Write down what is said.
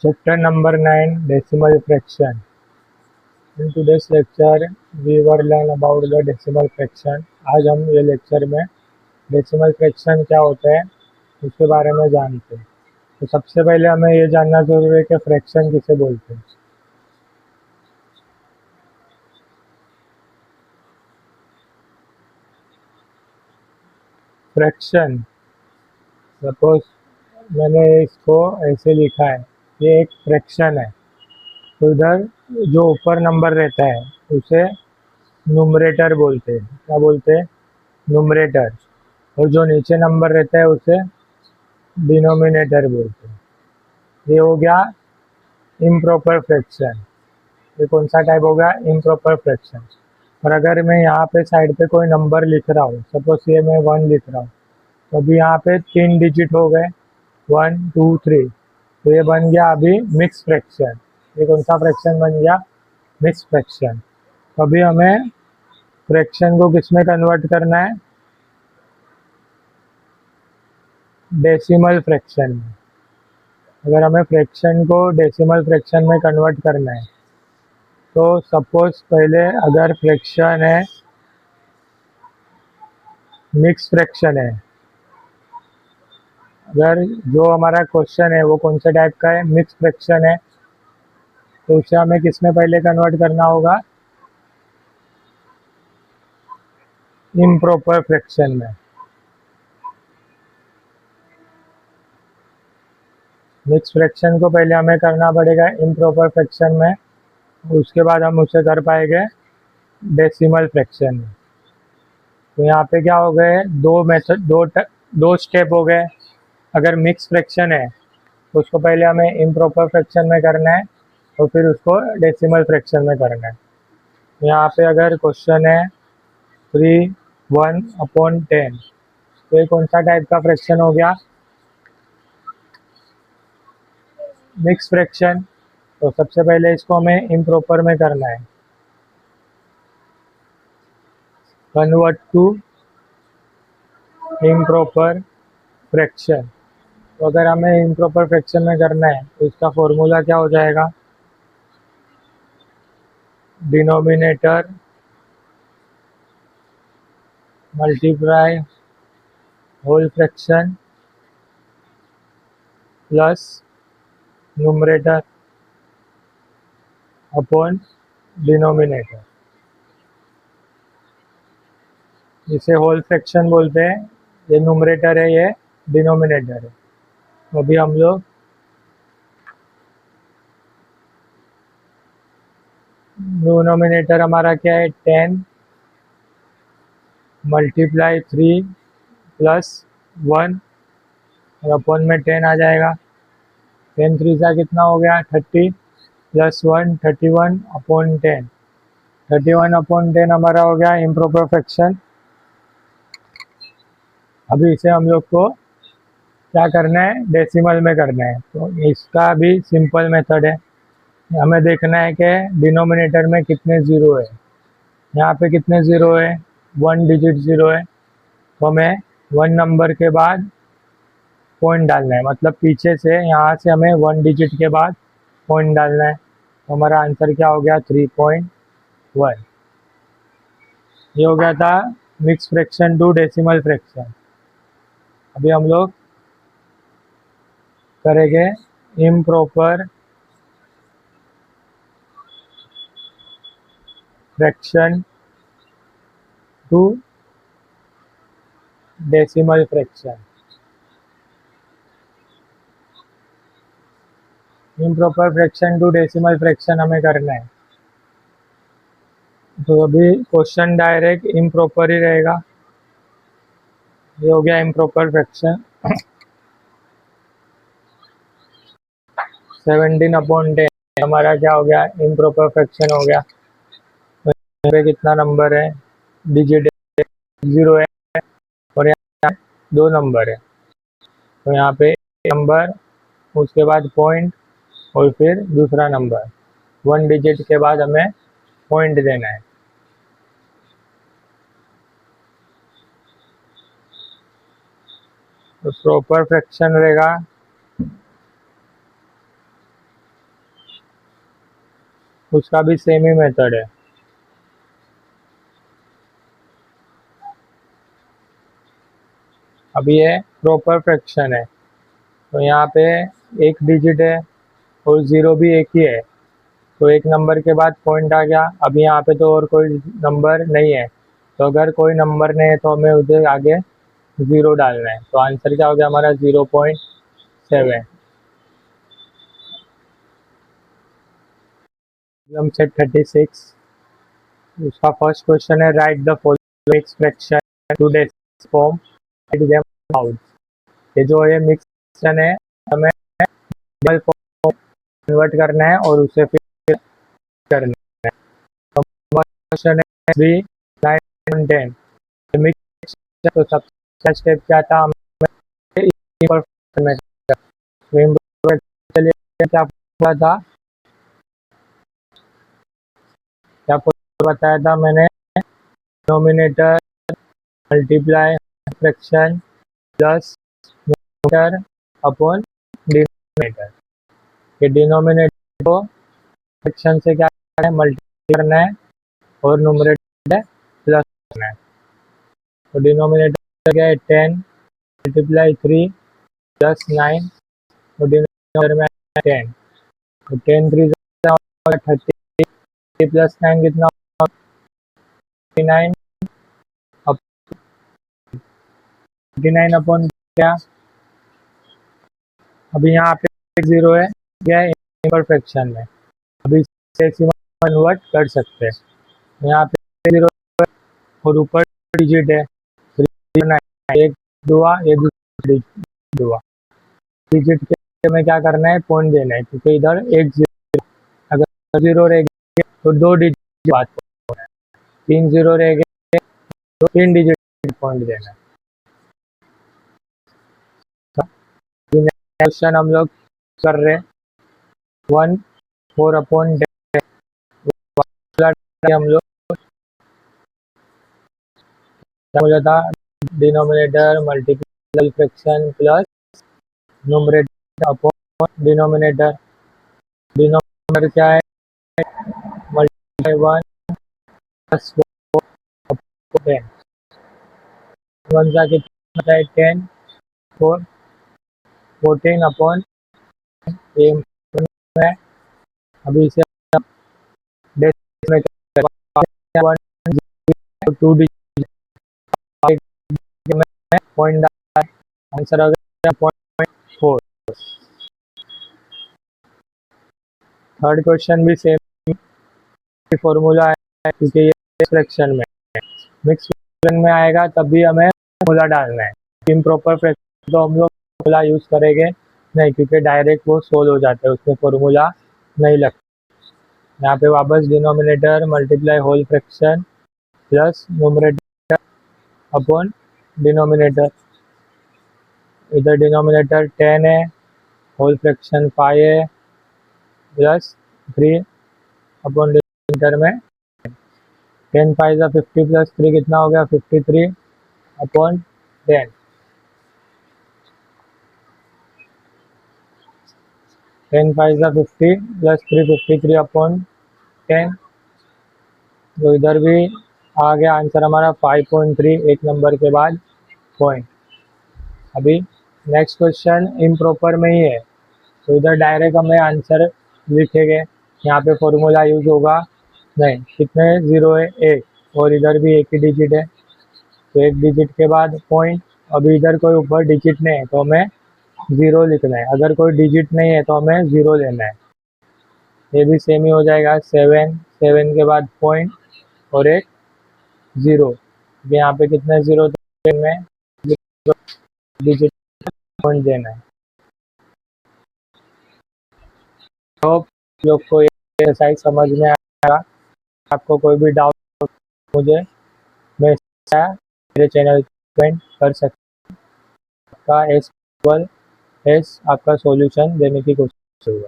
Chapter number 9, Decimal Fraction. In today's lecture, we will learn about the decimal fraction. आज हम ये lecture में decimal fraction क्या होता है उसके बारे में जानते हैं। तो सबसे पहले हमें ये जानना जरूरी है कि फ्रैक्शन किसे बोलते हैं। फ्रैक्शन, सपोज मैंने इसको ऐसे लिखा है, ये एक फ्रैक्शन है। तो इधर जो ऊपर नंबर रहता है उसे न्यूमरेटर बोलते हैं। क्या बोलते हैं? न्यूमरेटर। और जो नीचे नंबर रहता है उसे डिनोमिनेटर बोलते हैं। ये हो गया इम्प्रॉपर फ्रैक्शन। ये कौन सा टाइप हो गया? Improper fraction. और अगर मैं यहाँ पे साइड पे कोई नंबर लिख रहा हूँ, सपोज ये मैं 1 लिख रहा हूँ, तो अभी यहाँ पे 3 डिजिट हो गए, 1 2 3। तो ये बन गया अभी मिक्स फ्रैक्शन। ये कौन सा फ्रैक्शन बन गया? Mix fraction. तो अभी हमें फ्रैक्शन को किस में कन्वर्ट करना है? डेसिमल फ्रैक्शन में। अगर हमें फ्रैक्शन को डेसिमल फ्रैक्शन में कन्वर्ट करना है तो सपोज पहले अगर फ्रैक्शन है, मिक्स फ्रैक्शन है, अगर जो हमारा क्वेश्चन है वो कौन से टाइप का है? मिक्स फ्रैक्शन है, तो उसे हमें किस में पहले कन्वर्ट करना होगा? इम्प्रॉपर फ्रैक्शन में। मिक्स फ्रैक्शन को पहले हमें करना पड़ेगा इम्प्रॉपर फ्रैक्शन में, उसके बाद हम उसे कर पाएंगे डेसिमल फ्रैक्शन में। तो यहाँ पे क्या हो गए? दो मेथड, दो स्टेप हो गए। अगर मिक्स फ्रैक्शन है तो उसको पहले हमें इम्प्रॉपर फ्रैक्शन में करना है और फिर उसको डेसिमल फ्रैक्शन में करना है। यहाँ पे अगर क्वेश्चन है 3/1/10, तो ये कौन सा टाइप का फ्रैक्शन हो गया? Mix fraction. तो सबसे पहले इसको हमें इम्प्रॉपर में करना है, कन्वर्ट टू इम्प्रॉपर फ्रैक्शन। तो अगर हमें इम्प्रॉपर फ्रैक्शन में करना है तो इसका फॉर्मूला क्या हो जाएगा? Denominator multiply whole fraction plus numerator upon denominator. इसे होल फ्रैक्शन बोलते हैं। ये न्यूमरेटर है, ये डिनोमिनेटर है। तो अभी हम लोग डिनोमिनेटर हमारा क्या है? 10 मल्टीप्लाई 3 प्लस 1 और अपॉन में 10 आ जाएगा। 10 3 सा कितना हो गया? 30 प्लस 1 31 अपॉन 10। 31 अपॉन 10 हमारा हो गया इम्प्रॉपर फ्रैक्शन। अभी इसे हम लोग को क्या करना है? डेसिमल में करना है। तो इसका भी सिंपल मेथड है। हमें देखना है कि डिनोमिनेटर में कितने ज़ीरो है। यहाँ पे कितने ज़ीरो है? 1 डिजिट ज़ीरो है। तो हमें 1 नंबर के बाद पॉइंट डालना है, मतलब पीछे से यहाँ से हमें 1 डिजिट के बाद पॉइंट डालना है। तो हमारा आंसर क्या हो गया? 3.1। ये हो गया था mix fraction to decimal fraction. अभी हम लोग करेंगे improper fraction to decimal fraction. Improper fraction to decimal fraction हमें करना है। तो अभी क्वेश्चन डायरेक्ट इम्प्रॉपर ही रहेगा। ये हो गया इम्प्रॉपर फ्रैक्शन। 17/10 हमारा क्या हो गया? इम्प्रॉपर फ्रैक्शन हो गया। तो यहाँ पे कितना नंबर है? डिजिट ज़ीरो है और यहाँ 2 नंबर है। तो यहाँ पे नंबर, उसके बाद पॉइंट और फिर दूसरा नंबर। 1 डिजिट के बाद हमें पॉइंट देना है। तो प्रॉपर फ्रैक्शन रहेगा उसका भी सेम ही मेथड है। अब ये प्रॉपर फ्रैक्शन है, तो यहाँ पे एक डिजिट है और ज़ीरो भी एक ही है, तो एक नंबर के बाद पॉइंट आ गया। अब यहाँ पे तो और कोई नंबर नहीं है, तो अगर कोई नंबर नहीं है तो हमें उधर आगे ज़ीरो डालना है। तो आंसर क्या हो गया हमारा 0.7। प्रॉब्लम सेट 36, उसका फर्स्ट क्वेश्चन है write the following expression to this form, write them out. ये जो ये मिक्स फ्रैक्शन है हमें डबल फॉर्म कन्वर्ट करना है और उसे फिर करना है। तो क्वेश्चन है 3 9 10 मिक्स, तो सबसे स्टेप क्या था, हमें करना है। चलिए क्या पूछा था, क्या बताया था मैंने, denominator multiply fraction plus numerator upon denominator. ये डिनोमिनेटर को फ्रैक्शन से क्या करना है, मल्टीप्लाई करना है और न्यूमरेटर प्लस करना है। तो डिनोमिनेटर क्या है 10 मल्टीप्लाई 3 प्लस 9, तो डिनोमिनेटर में 10, तो 10 3 30 प्लस 9 कितना 39, 39 अपॉन क्या, अभी यहाँ पे जीरो है, क्या है इम्परफेक्शन में, अभी इसे कन्वर्ट कर सकते हैं। यहाँ पे जीरो और ऊपर डिजिट है, एक दुआ ये दूसरी दुआ, डिजिट के में क्या करना है, पॉइंट देना है, क्योंकि इधर एक जीरो, अगर जीरो रह गए तो दो डिजिट बात होना है, 3 जीरो रह गए तो 3 डिजिट पॉइंट देना है। क्वेश्चन हम लोग कर रहे 1 4 अपॉन हम लोग क्या बोला था, denominator multiple fraction plus numerator upon denominator. Denominator क्या है, मल्टीप्लाई 1 प्लस 4 अपॉन 10, 1 का कितना है 10, 4 14 अपॉन है। अभी इसे टू डिजिट पॉइंट आंसर आ गया 0.4। थर्ड क्वेश्चन भी सेम फॉर्मूला है, क्योंकि ये फ्रैक्शन में मिक्स फ्रैक्शन में आएगा तब भी हमें फॉर्मूला डालना है। इम्प्रॉपर फ्रैक्शन तो हम लोग फॉर्मूला यूज़ करेंगे नहीं, क्योंकि डायरेक्ट वो सोल्व हो जाता है, उसमें फॉर्मूला नहीं लगता। यहाँ पे वापस denominator multiply whole fraction plus numerator upon denominator, इधर डिनोमिनेटर 10 है, होल फ्रैक्शन 5 है, प्लस 3 अपॉन डिनोमिनेटर में 10 5 का 50 प्लस 3 कितना हो गया 53 अपॉन 10, 10 5 का 50 प्लस 3 53 अपॉन 10, तो इधर भी आ गया आंसर हमारा 5.3 एक नंबर के बाद पॉइंट। अभी नेक्स्ट क्वेश्चन इम्प्रॉपर में ही है, तो इधर डायरेक्ट हमें आंसर लिखेंगे, यहाँ पे फॉर्मूला यूज होगा नहीं। कितने जीरो है एक, और इधर भी एक ही डिजिट है, तो एक डिजिट के बाद पॉइंट। अभी इधर कोई ऊपर डिजिट नहीं है तो हमें ज़ीरो लिखना है, अगर कोई डिजिट नहीं है तो हमें ज़ीरो लेना है। ये भी सेम ही हो जाएगा 7 7 के बाद पॉइंट और एक ज़ीरो, यहाँ पे कितने ज़ीरो में डिजिट पॉइंट देना है। तो लोग को ये एक्सरसाइज समझ में आएगा। आपको कोई भी डाउट मुझे मेरे चैनल कमेंट कर सकते, आपका एस आपका सॉल्यूशन देने की कोशिश होगा।